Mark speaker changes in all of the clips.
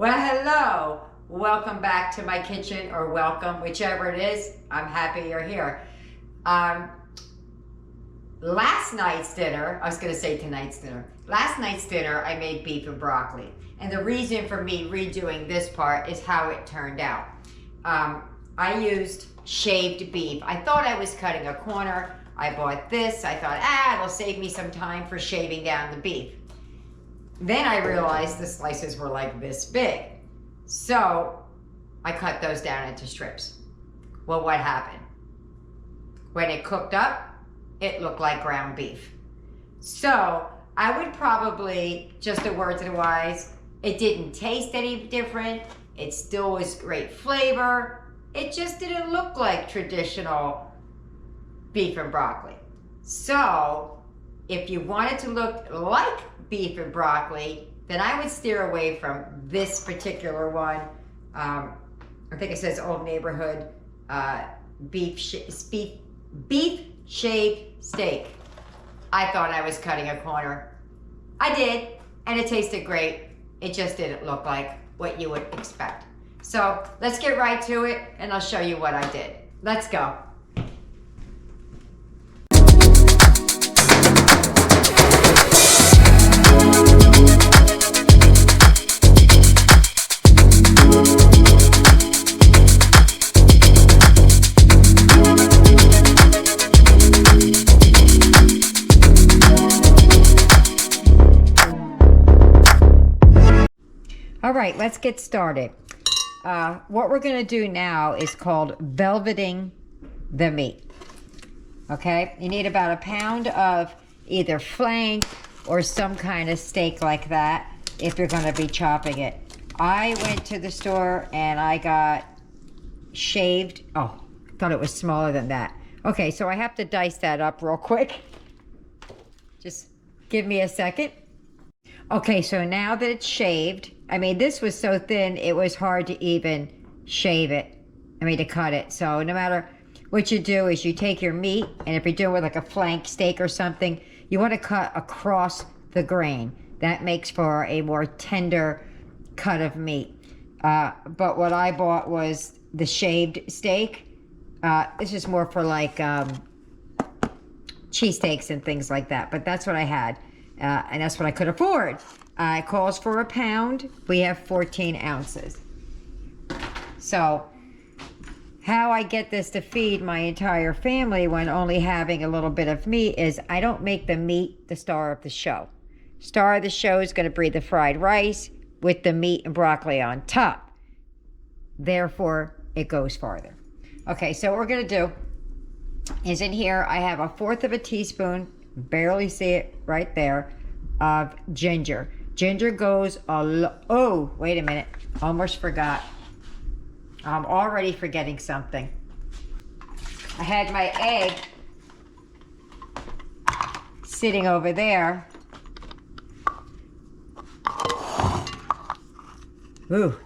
Speaker 1: Well, hello. Welcome back to my kitchen, or welcome, whichever it is. I'm happy you're here. Last night's dinner, I was going to say tonight's dinner. Last night's dinner, I made beef and broccoli. And the reason for me redoing this part is how it turned out. I used shaved beef. I thought I was cutting a corner. I bought this. I thought, it'll save me some time for shaving down the beef. Then I realized the slices were like this big. So I cut those down into strips. Well, what happened? When it cooked up, it looked like ground beef. So I would probably, just a word to the wise, it didn't taste any different. It still was great flavor. It just didn't look like traditional beef and broccoli. So if you wanted to look like beef and broccoli, then I would steer away from this particular one. I think it says Old Neighborhood beef shaved steak. I thought I was cutting a corner. I did, and it tasted great. It just didn't look like what you would expect. So let's get right to it, and I'll show you what I did. Let's go. All right, let's get started. What we're going to do now is called velveting the meat. Okay, you need about a pound of either flank or some kind of steak like that if you're going to be chopping it. I went to the store and I got shaved. Oh, thought it was smaller than that. Okay, so I have to dice that up real quick. Just give me a second. Okay, so now that it's shaved, I mean, this was so thin, it was hard to even shave it. To cut it. So no matter what you do is you take your meat, and if you're doing with like a flank steak or something, you want to cut across the grain. That makes for a more tender cut of meat. But what I bought was the shaved steak. This is more for like cheesesteaks and things like that. But that's what I had. And that's what I could afford. It calls for a pound. We have 14 ounces. So how I get this to feed my entire family when only having a little bit of meat is I don't make the meat the star of the show. Star of the show is going to be the fried rice with the meat and broccoli on top. Therefore, it goes farther. Okay, so what we're going to do is in here I have 1/4 of a teaspoon, barely see it right there, of ginger. Ginger goes oh, wait a minute. Almost forgot. I'm already forgetting something. I had my egg sitting over there. Ooh,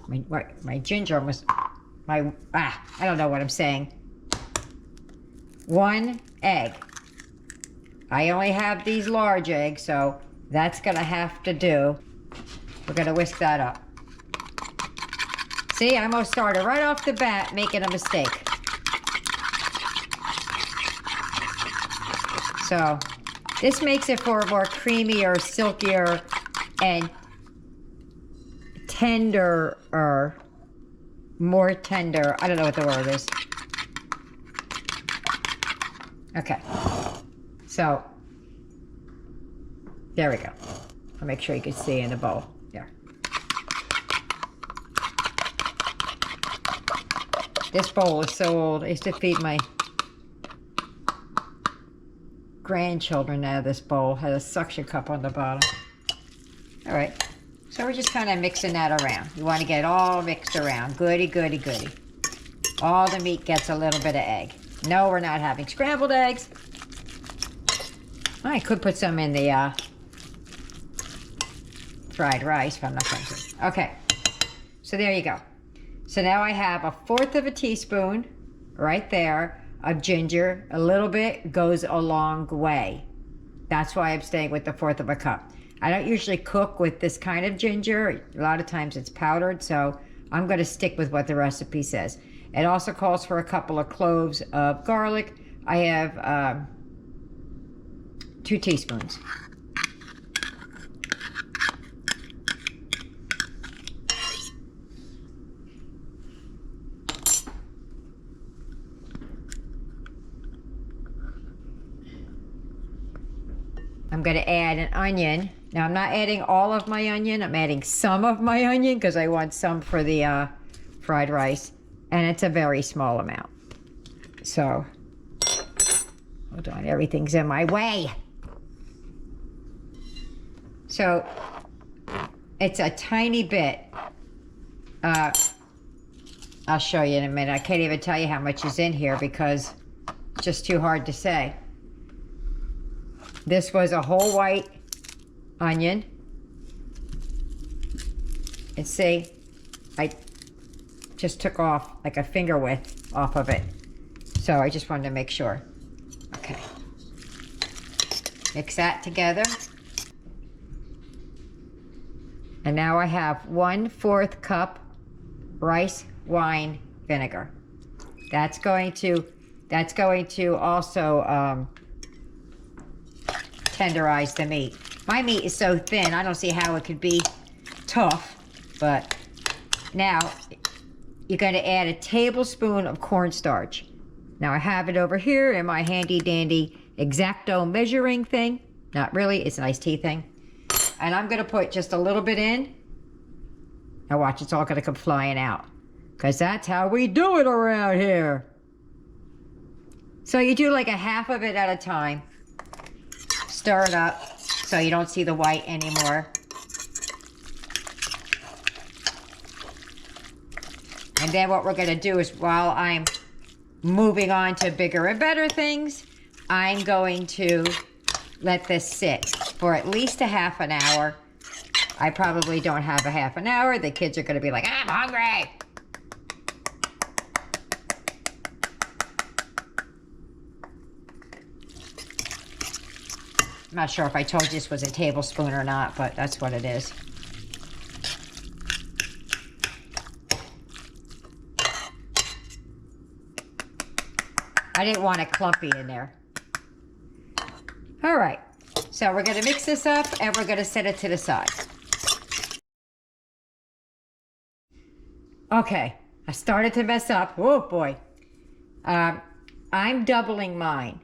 Speaker 1: my ginger almost, I don't know what I'm saying. 1 egg. I only have these large eggs, so that's gonna have to do. We're gonna whisk that up. See, I almost started right off the bat making a mistake. So this makes it for a more creamier, silkier, and tenderer, more tender. I don't know what the word is. Okay. So there we go. I'll make sure you can see in the bowl. There. This bowl is so old. I used to feed my grandchildren out of this bowl. Had a suction cup on the bottom. All right. So we're just kind of mixing that around. You want to get it all mixed around. Goody, goody, goody. All the meat gets a little bit of egg. No, we're not having scrambled eggs. I could put some in the fried rice, but I'm not going to. Okay, so there you go. So now I have 1/4 of a teaspoon right there of ginger. A little bit goes a long way. That's why I'm staying with the 1/4 of a cup. I don't usually cook with this kind of ginger. A lot of times it's powdered, so I'm going to stick with what the recipe says. It also calls for a couple of cloves of garlic. I have 2 teaspoons. I'm going to add an onion. Now, I'm not adding all of my onion. I'm adding some of my onion because I want some for the fried rice. And it's a very small amount. So, hold on, everything's in my way. So, it's a tiny bit. I'll show you in a minute. I can't even tell you how much is in here because it's just too hard to say. This was a whole white onion. And see, I just took off like a finger width off of it. So I just wanted to make sure. Okay. Mix that together. And now I have 1/4 cup rice wine vinegar. That's going to also tenderize the meat. My meat is so thin, I don't see how it could be tough. But now you're going to add a tablespoon of cornstarch. Now I have it over here in my handy dandy X-Acto measuring thing. Not really, it's a nice tea thing. And I'm going to put just a little bit in. Now watch, it's all going to come flying out. Because that's how we do it around here. So you do like a half of it at a time. Stir it up so you don't see the white anymore. And then what we're going to do is, while I'm moving on to bigger and better things, I'm going to let this sit for at least a half an hour. I probably don't have a half an hour. The kids are going to be like, I'm hungry. I'm not sure if I told you this was a tablespoon or not, but that's what it is. I didn't want it clumpy in there. All right, so we're going to mix this up and we're going to set it to the side. Okay, I started to mess up. Oh boy. I'm doubling mine.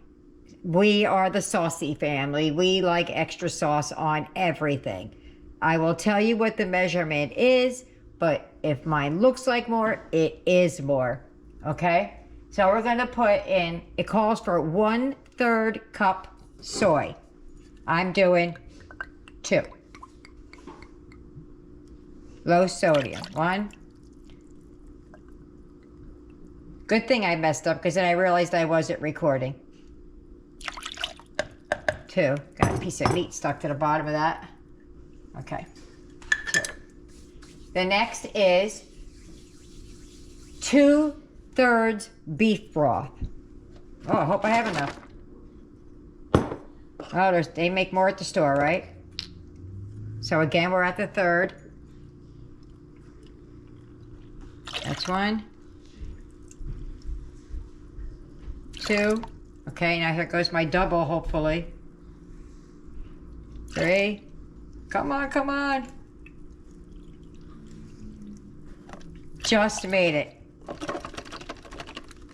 Speaker 1: We are the saucy family. We like extra sauce on everything. I will tell you what the measurement is, but if mine looks like more, it is more. Okay? So we're going to put in, it calls for 1/3 cup soy. I'm doing 2. Low sodium. 1. Good thing I messed up because then I realized I wasn't recording. 2. Got a piece of meat stuck to the bottom of that. Okay. 2. The next is 2/3 beef broth. Oh, I hope I have enough. Oh, they make more at the store, right? So again, we're at the 1/3. That's 1. 2. Okay, now here goes my double, hopefully. 3. Come on, come on. Just made it.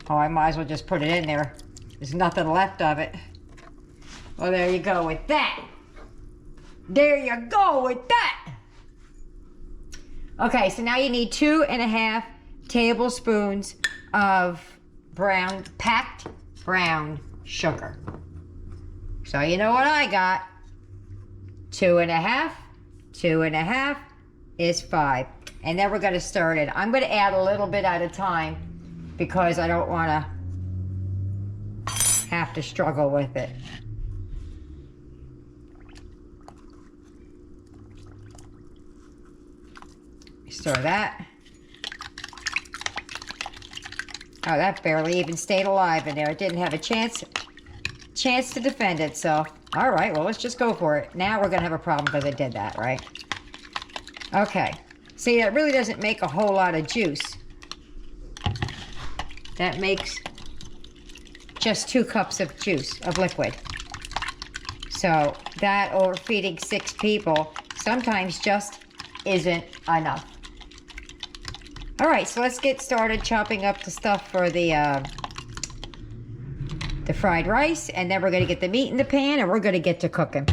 Speaker 1: Oh, I might as well just put it in there. There's nothing left of it. Well, there you go with that. There you go with that. Okay, so now you need 2.5 tablespoons of packed brown sugar. So you know what I got. 2.5. 2.5 is 5. And then we're going to stir it in. I'm going to add a little bit at a time because I don't want to have to struggle with it. Stir that. Oh, that barely even stayed alive in there. It didn't have a chance to defend itself. All right, well, let's just go for it. Now we're gonna have a problem because I did that, right? Okay. See, that really doesn't make a whole lot of juice. That makes just 2 cups of juice, of liquid. So that overfeeding 6 people sometimes just isn't enough. All right, so let's get started chopping up the stuff for the fried rice, and then we're gonna get the meat in the pan and we're gonna get to cooking.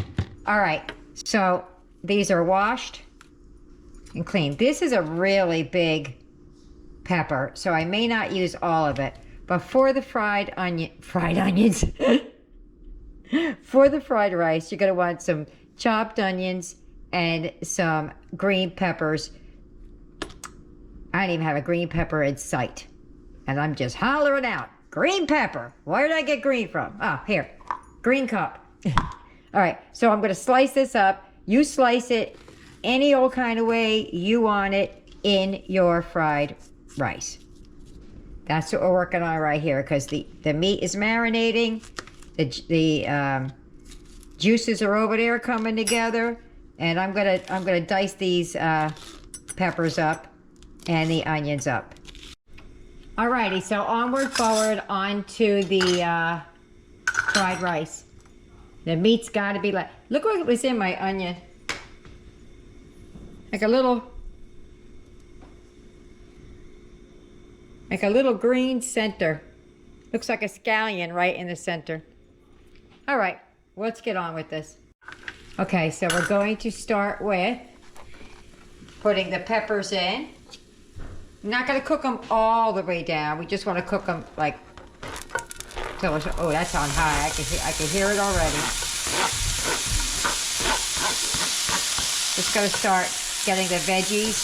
Speaker 1: All right, so these are washed and cleaned. This is a really big pepper, so I may not use all of it, but for the fried onions, for the fried rice, you're gonna want some chopped onions and some green peppers. I don't even have a green pepper in sight, and I'm just hollering out, green pepper. Where did I get green from? Oh, here, green cup. All right, so I'm gonna slice this up. You slice it any old kind of way you want it in your fried rice. That's what we're working on right here, because the meat is marinating, the juices are over there coming together, and I'm gonna dice these peppers up and the onions up. Alrighty, so onward, forward, onto the fried rice. The meat's got to be like, look what was in my onion. Like a little green center. Looks like a scallion right in the center. All right, let's get on with this. Okay, so we're going to start with putting the peppers in. I'm not going to cook them all the way down. We just want to cook them like, oh, that's on high. I can hear it already. Just going to start getting the veggies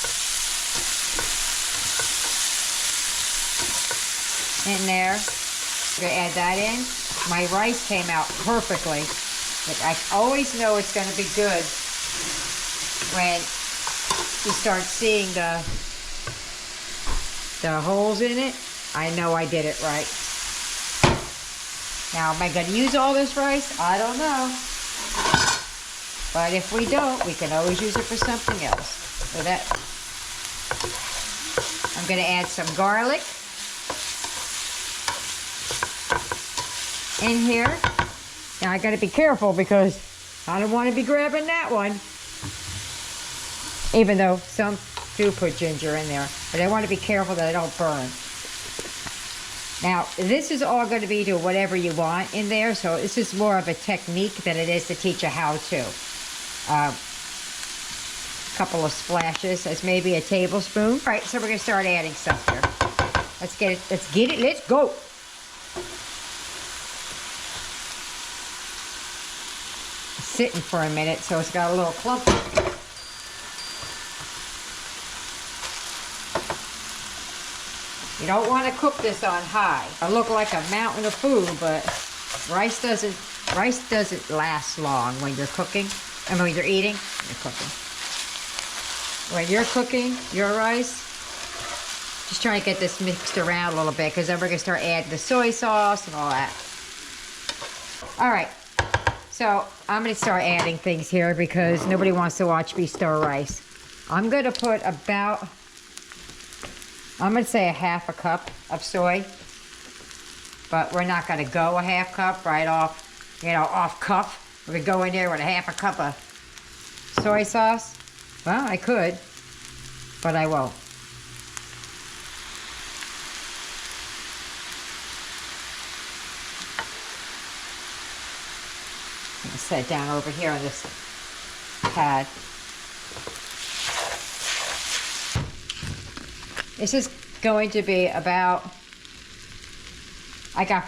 Speaker 1: in there. I'm going to add that in. My rice came out perfectly. I always know it's going to be good when you start seeing the holes in it. I know I did it right. Now, am I going to use all this rice? I don't know. But if we don't, we can always use it for something else. So that, I'm going to add some garlic in here. Now, I got to be careful because I don't want to be grabbing that one. Even though some do put ginger in there, but I want to be careful that I don't burn. Now, this is all going to be to whatever you want in there, so this is more of a technique than it is to teach a how-to. Couple of splashes, that's maybe a tablespoon. All right, so we're going to start adding stuff here. Let's get it, let's go. It's sitting for a minute, so it's got a little clump. You don't want to cook this on high. It'll look like a mountain of food, but rice doesn't last long when you're cooking. I mean, when you're eating, you're cooking. When you're cooking your rice, just try to get this mixed around a little bit, because then we're going to start adding the soy sauce and all that. All right, so I'm going to start adding things here because nobody wants to watch me stir rice. I'm going to put about, I'm going to say a ½ cup of soy, but we're not going to go a ½ cup right off, off cuff. We're going to go in there with a ½ cup of soy sauce. Well, I could, but I won't. I'm going to set it down over here on this pad. This is going to be about, I got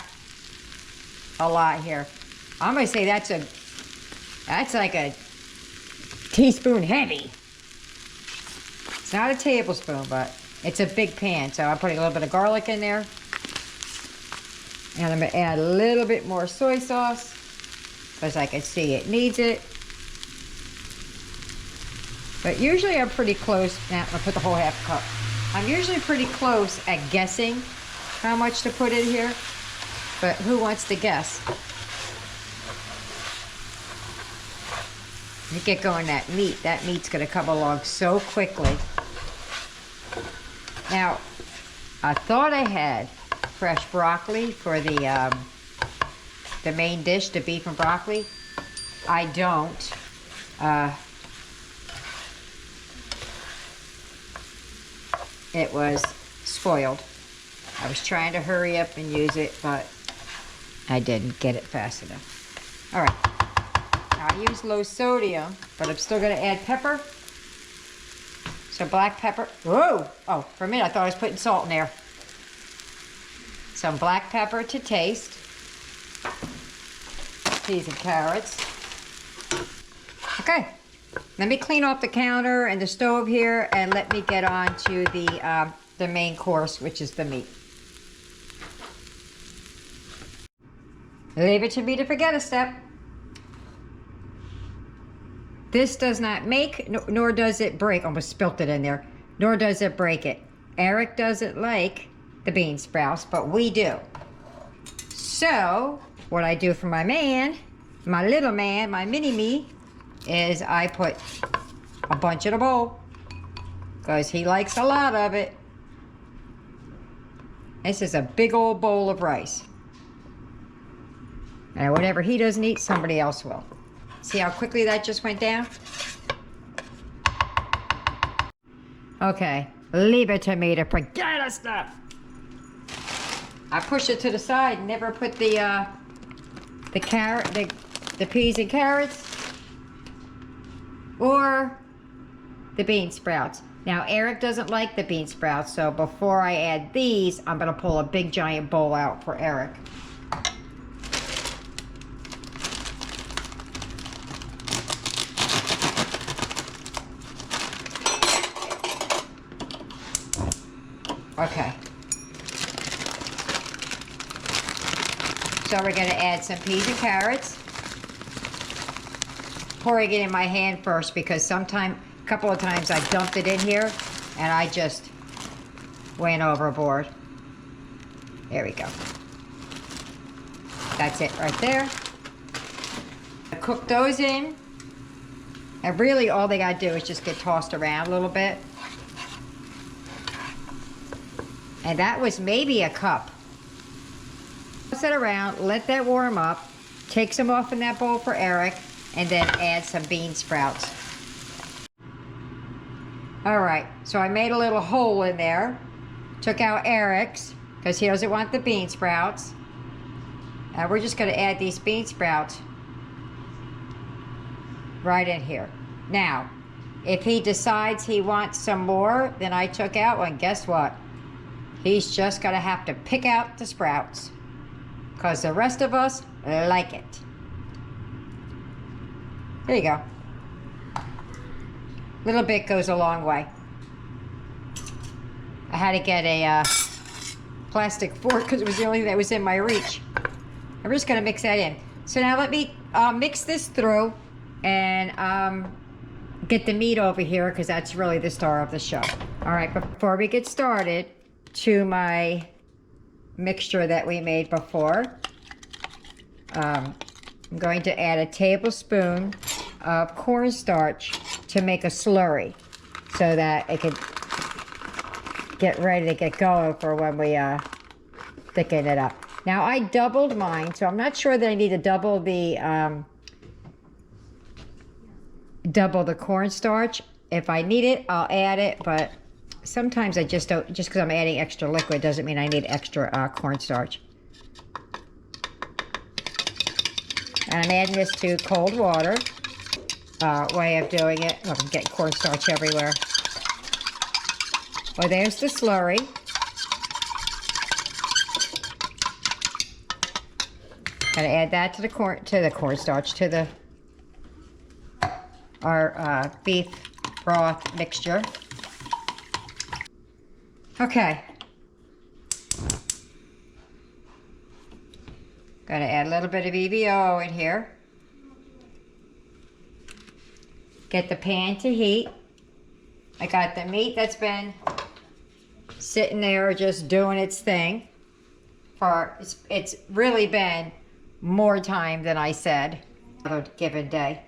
Speaker 1: a lot here. I'm going to say that's like a teaspoon heavy. It's not a tablespoon, but it's a big pan. So I'm putting a little bit of garlic in there. And I'm going to add a little bit more soy sauce because I can see it needs it. But usually I'm pretty close. Now I'm going to put the whole ½ cup. I'm usually pretty close at guessing how much to put in here, but who wants to guess? You get going that meat. That meat's gonna come along so quickly. Now, I thought I had fresh broccoli for the main dish, the beef and broccoli. I don't. It was spoiled. I was trying to hurry up and use it, but I didn't get it fast enough. All right. Now I use low sodium, but I'm still gonna add pepper. So black pepper. Whoa! Oh, for a minute I thought I was putting salt in there. Some black pepper to taste. Peas and carrots. Okay. Let me clean off the counter and the stove here, and let me get on to the main course, which is the meat. Leave it to me to forget a step. This does not make, nor does it break. Almost spilt it in there. Nor does it break it. Eric doesn't like the bean sprouts, but we do. So, what I do for my man, my little man, my mini-me, is I put a bunch in a bowl, because he likes a lot of it. This is a big old bowl of rice. And whatever he doesn't eat, somebody else will. See how quickly that just went down? Okay, leave it to me to forget a step. I push it to the side and never put the peas and carrots or the bean sprouts. Now Eric doesn't like the bean sprouts, so before I add these, I'm gonna pull a big giant bowl out for Eric. Okay. So we're gonna add some peas and carrots. Pouring it in my hand first, because a couple of times I dumped it in here and I just went overboard. There we go. That's it right there. I cook those in, and really all they gotta do is just get tossed around a little bit. And that was maybe a cup. Toss it around, let that warm up, take some off in that bowl for Eric, and then add some bean sprouts. All right, so I made a little hole in there, took out Eric's, because he doesn't want the bean sprouts. And we're just gonna add these bean sprouts right in here. Now, if he decides he wants some more than I took out, well, guess what? He's just gonna have to pick out the sprouts, because the rest of us like it. There you go. Little bit goes a long way. I had to get a plastic fork because it was the only thing that was in my reach. I'm just gonna mix that in. So now let me mix this through and get the meat over here, because that's really the star of the show. All right, before we get started, to my mixture that we made before, I'm going to add a tablespoon of cornstarch to make a slurry, so that it could get ready to get going for when we thicken it up. Now I doubled mine, so I'm not sure that I need to double the cornstarch. If I need it, I'll add it, but sometimes I just don't, just because I'm adding extra liquid doesn't mean I need extra cornstarch. And I'm adding this to cold water. Way of doing it. Oh, I'm getting cornstarch everywhere. Well, there's the slurry. Gonna add that to the cornstarch, to our beef broth mixture. Okay. Gonna add a little bit of EVOO in here. Get the pan to heat. I got the meat that's been sitting there just doing its thing for, it's really been more time than I said on a given day.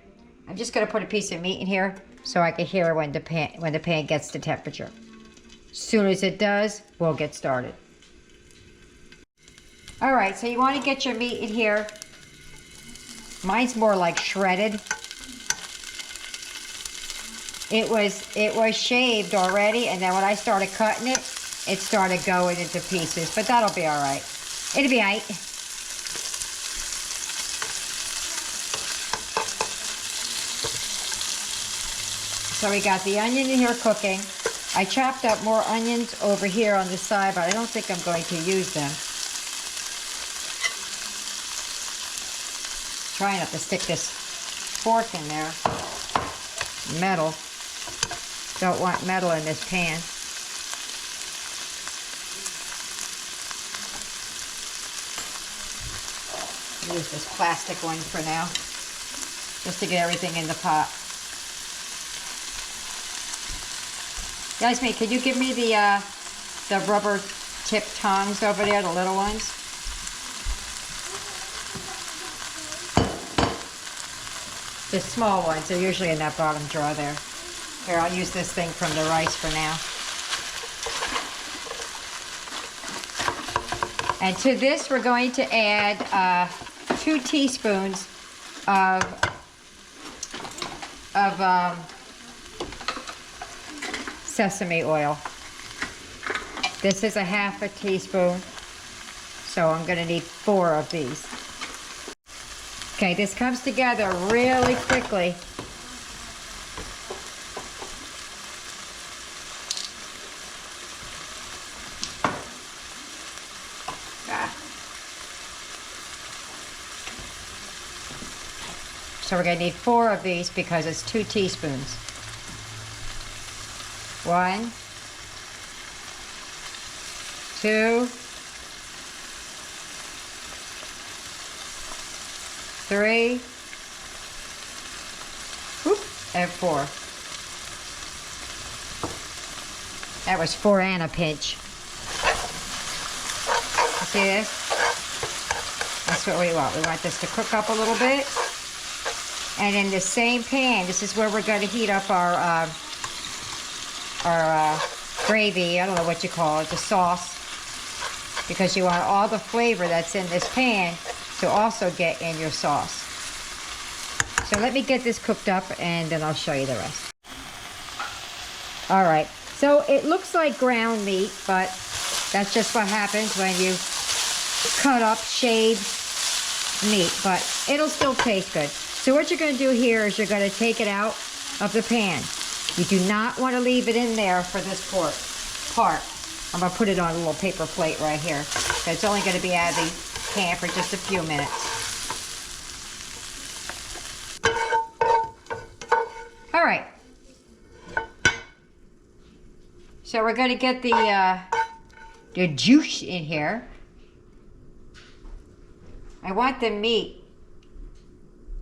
Speaker 1: I'm just gonna put a piece of meat in here so I can hear when the pan gets to temperature. As soon as it does, we'll get started. All right, so you want to get your meat in here. Mine's more like shredded. It was shaved already, and then when I started cutting it, it started going into pieces, but that'll be all right. It'll be all right. So we got the onion in here cooking. I chopped up more onions over here on the side, but I don't think I'm going to use them. Try not to stick this fork in there. Metal. Don't want metal in this pan. Use this plastic one for now, just to get everything in the pot. Yasmin, could you give me the rubber tip tongs over there, the little ones? The small ones, they're usually in that bottom drawer there. Here, I'll use this thing from the rice for now. And to this, we're going to add 2 teaspoons of sesame oil. This is a half a teaspoon, so I'm going to need 4 of these. Okay, this comes together really quickly. So we're going to need 4 of these because it's 2 teaspoons. 1, 2, 3, whoop, and 4. That was 4 and a pinch. You see this? That's what we want. We want this to cook up a little bit. And in the same pan, this is where we're going to heat up our gravy. I don't know what you call it, the sauce. Because you want all the flavor that's in this pan to also get in your sauce. So let me get this cooked up and then I'll show you the rest. All right, so it looks like ground meat, but that's just what happens when you cut up shaved meat, but it'll still taste good. So what you're going to do here is you're going to take it out of the pan. You do not want to leave it in there for this part. I'm going to put it on a little paper plate right here. So it's only going to be out of the pan for just a few minutes. All right. So we're going to get the juice in here. I want the meat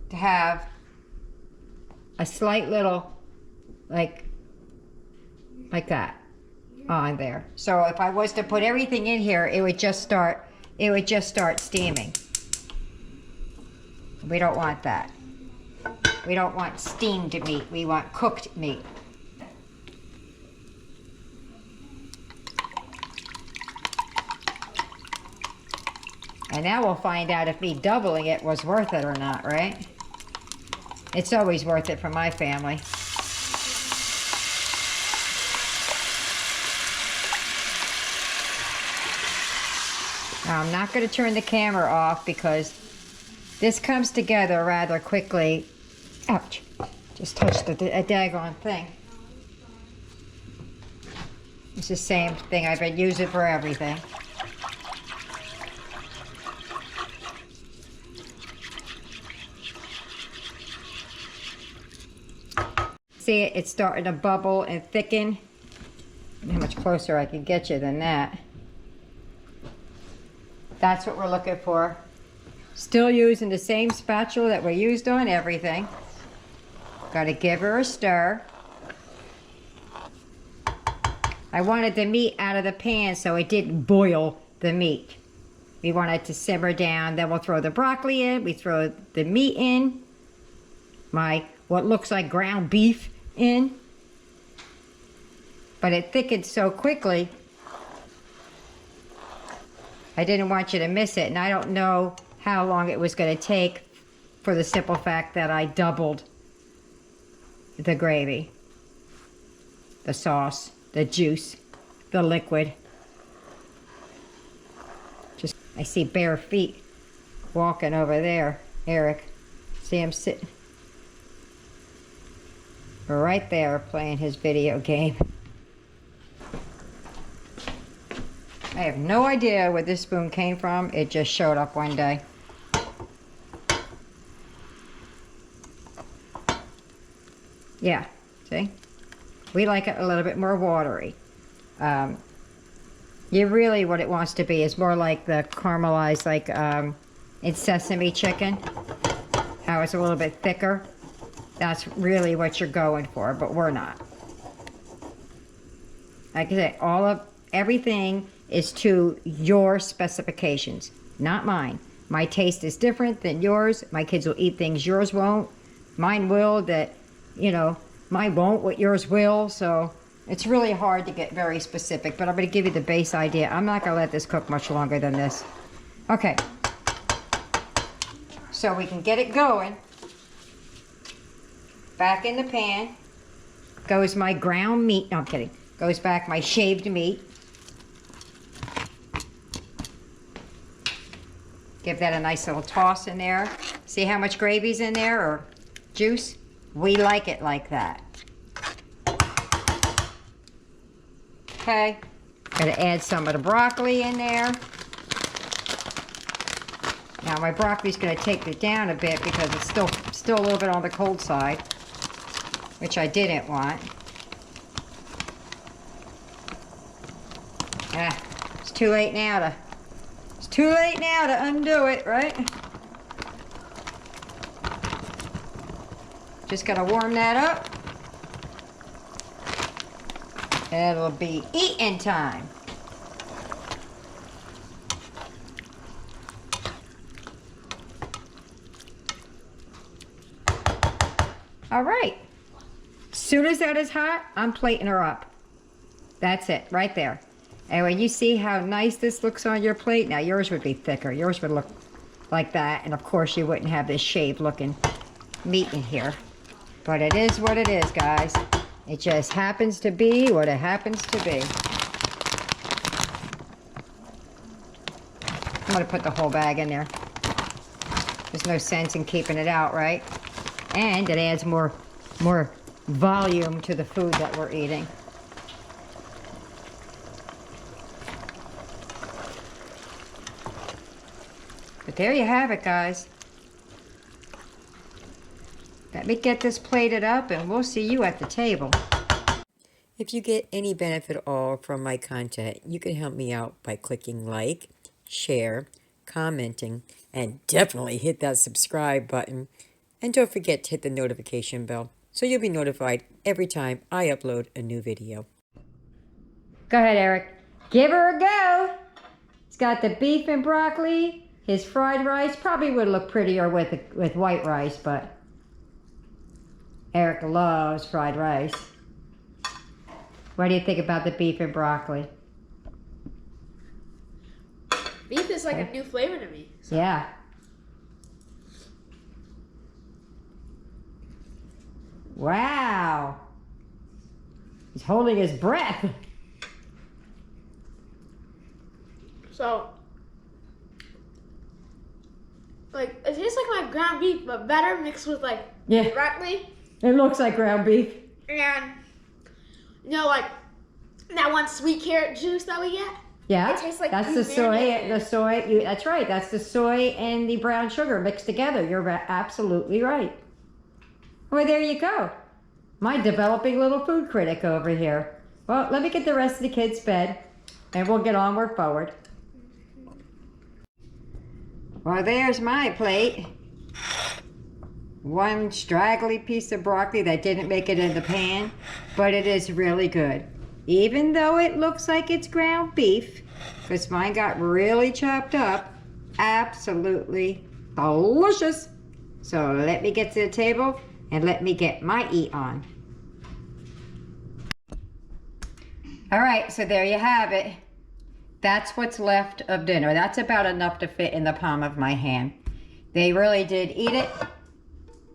Speaker 1: to have a slight little, like that on there. So if I was to put everything in here, it would just start steaming. We don't want that. We don't want steamed meat. We want cooked meat. And now we'll find out if me doubling it was worth it or not, right? It's always worth it for my family. Now, I'm not going to turn the camera off because this comes together rather quickly. Ouch. Just touched a daggone thing. It's the same thing. I've been using for everything. See it? It's starting to bubble and thicken. How much closer I can get you than that. That's what we're looking for. Still using the same spatula that we used on everything. Got to give her a stir. I wanted the meat out of the pan so it didn't boil the meat. We want it to simmer down. Then we'll throw the broccoli in. We throw the meat in. My what looks like ground beef in. But it thickened so quickly, I didn't want you to miss it. And I don't know how long it was going to take, for the simple fact that I doubled the gravy, the sauce, the juice, the liquid. Just, I see bare feet walking over there, Eric. See him sitting right there playing his video game. I have no idea where this spoon came from. It just showed up one day. Yeah, see? We like it a little bit more watery. Really what it wants to be is more like the caramelized, like in sesame chicken. How it's a little bit thicker. That's really what you're going for, but we're not. Like I said, everything is to your specifications, not mine. My taste is different than yours. My kids will eat things yours won't. Mine will that, you know, mine won't what yours will. So it's really hard to get very specific, but I'm going to give you the base idea. I'm not going to let this cook much longer than this. Okay. So we can get it going. Back in the pan goes my ground meat. No, I'm kidding. Goes back my shaved meat. Give that a nice little toss in there. See how much gravy's in there, or juice? We like it like that. Okay, gonna add some of the broccoli in there. Now my broccoli's gonna take it down a bit because it's still a little bit on the cold side, which I didn't want. It's too late now to undo it, right? Just gotta warm that up. It'll be eating time. All right. As soon as that is hot, I'm plating her up. That's it, right there. And when you see how nice this looks on your plate, now yours would be thicker. Yours would look like that. And of course you wouldn't have this shaved looking meat in here. But it is what it is, guys. It just happens to be what it happens to be. I'm gonna put the whole bag in there. There's no sense in keeping it out, right? And it adds more volume to the food that we're eating. But there you have it, guys. Let me get this plated up and we'll see you at the table. If you get any benefit at all from my content, you can help me out by clicking like, share, commenting, and definitely hit that subscribe button. And don't forget to hit the notification bell so you'll be notified every time I upload a new video. Go ahead, Eric. Give her a go. It's got the beef and broccoli. His fried rice probably would look prettier with white rice, but Eric loves fried rice. What do you think about the beef and broccoli?
Speaker 2: Beef is like a new flavor to me. So.
Speaker 1: Yeah. Wow. He's holding his breath.
Speaker 2: So, like, it tastes like my ground beef, but better mixed with, like, broccoli.
Speaker 1: It looks like ground beef.
Speaker 2: And, you know, like, that one sweet carrot juice that we get?
Speaker 1: Yeah,
Speaker 2: it tastes like
Speaker 1: that's the soy. That's right. That's the soy and the brown sugar mixed together. You're absolutely right. Well, there you go. My developing little food critic over here. Well, let me get the rest of the kids' bed, and we'll get onward forward. Well, there's my plate. One straggly piece of broccoli that didn't make it in the pan, but it is really good. Even though it looks like it's ground beef, because mine got really chopped up, absolutely delicious. So let me get to the table and let me get my eat on. All right, so there you have it. That's what's left of dinner. That's about enough to fit in the palm of my hand. They really did eat it.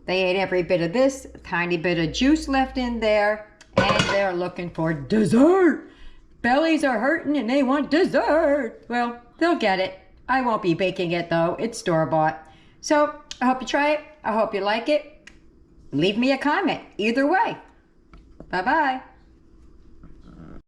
Speaker 1: They ate every bit of this, tiny bit of juice left in there, and they're looking for dessert. Bellies are hurting and they want dessert. Well, they'll get it. I won't be baking it though. It's store-bought. So I hope you try it. I hope you like it. Leave me a comment either way. Bye-bye.